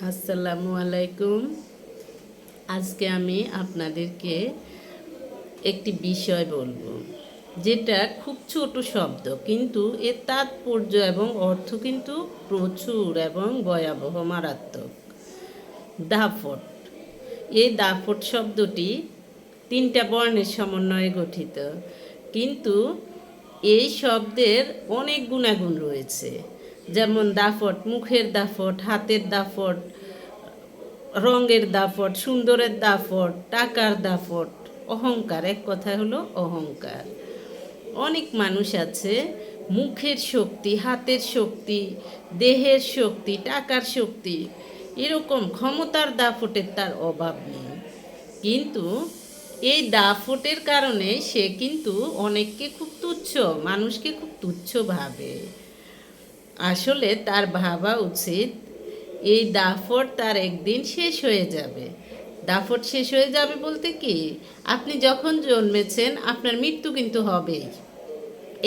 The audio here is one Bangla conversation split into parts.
আসসালামু আলাইকুম। আজকে আমি আপনাদেরকে একটি বিষয় বলবো, যেটা খুব ছোট শব্দ, কিন্তু এর তাৎপর্য এবং অর্থ কিন্তু প্রচুর এবং ভয়াবহ, মারাত্মক। দাফট। এই দাফট শব্দটি তিনটা বর্ণের সমন্বয়ে গঠিত, কিন্তু এই শব্দের অনেক গুণাগুণ রয়েছে। যেমন দাফট, মুখের দাফট, হাতের দাফট, রঙের দাফট, সুন্দরের দাফট, টাকার দাফট, অহংকার। এক কথা হলো অহংকার। অনেক মানুষ আছে মুখের শক্তি, হাতের শক্তি, দেহের শক্তি, টাকার শক্তি, এরকম ক্ষমতার দাফটের তার অভাব নেই, কিন্তু এই দাফটের কারণে সে কিন্তু অনেককে খুব তুচ্ছ, মানুষকে খুব তুচ্ছ ভাবে। আসলে তার ভাবা উচিত এই দাফট তার একদিন শেষ হয়ে যাবে। দাফট শেষ হয়ে যাবে বলতে কি, আপনি যখন জন্মেছেন আপনার মৃত্যু কিন্তু হবেই,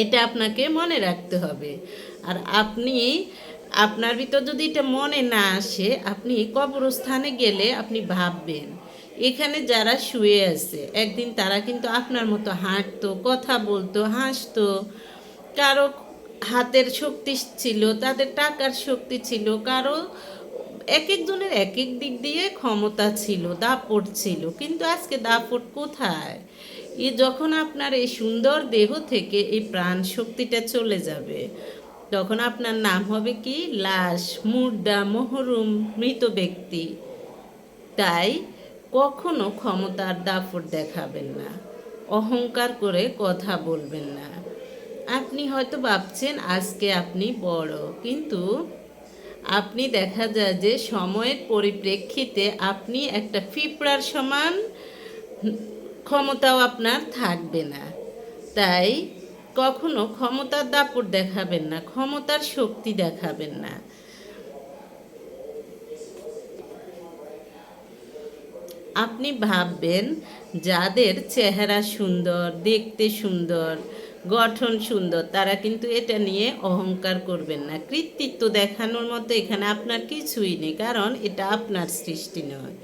এটা আপনাকে মনে রাখতে হবে। আর আপনি, আপনার ভিতর যদি এটা মনে না আসে, আপনি কবরস্থানে গেলে আপনি ভাববেন এখানে যারা শুয়ে আছে একদিন তারা কিন্তু আপনার মতো হাঁটতো, কথা বলতো, হাসতো। কারো হাতের শক্তি ছিল, তাদের টাকার শক্তি ছিল, কারো এক একজনের এক এক দিক দিয়ে ক্ষমতা ছিল, দাপট ছিল, কিন্তু আজকে দাপট কোথায়? যখন আপনার এই সুন্দর দেহ থেকে এই প্রাণ শক্তিটা চলে যাবে, তখন আপনার নাম হবে কি? লাশ, মুর্দা, মহরুম, মৃত ব্যক্তি। তাই কখনো ক্ষমতার দাপট দেখাবেন না, অহংকার করে কথা বলবেন না। আপনি হয়তো ভাবছেন আজকে আপনি বড়, কিন্তু আপনি দেখা যায় যে সময়ের পরিপ্রেক্ষিতে আপনি একটা পিঁপড়ার সমান ক্ষমতাও আপনার থাকবে না। তাই কখনো ক্ষমতার দাপট দেখাবেন না, ক্ষমতার শক্তি দেখাবেন না। আপনি ভাববেন যাদের চেহারা সুন্দর, দেখতে সুন্দর, গঠন সুন্দর, তারা কিন্তু এটা নিয়ে অহংকার করবেন না। কৃতিত্ব দেখানোর মতো এখানে আপনার কিছুই নেই, কারণ এটা আপনার সৃষ্টি নয়,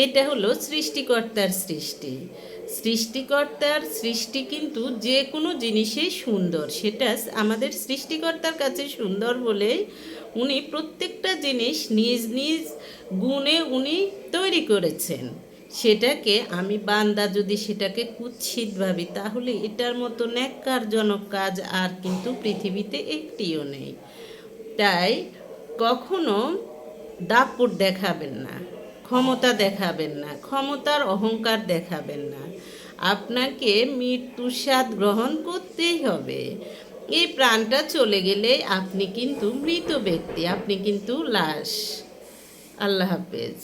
এটা হলো সৃষ্টিকর্তার সৃষ্টি। সৃষ্টিকর্তার সৃষ্টি কিন্তু যে কোনো জিনিসেই সুন্দর, সেটা আমাদের সৃষ্টিকর্তার কাছে সুন্দর বলে উনি প্রত্যেকটা জিনিস নিজ নিজ গুণে উনি তৈরি করেছেন। সেটাকে আমি বান্দা যদি সেটাকে কুৎসিত ভাবি, তাহলে এটার মতো ন্যাক্কারজনক কাজ আর কিন্তু পৃথিবীতে একটিও নেই। তাই কখনো দাপট দেখাবেন না, ক্ষমতা দেখাবেন না, ক্ষমতার অহংকার দেখাবেন না। আপনাকে মৃত্যুর স্বাদ গ্রহণ করতেই হবে। এই প্রাণটা চলে গেলে আপনি কিন্তু মৃত ব্যক্তি, আপনি কিন্তু লাশ। আল্লাহ হাফেজ।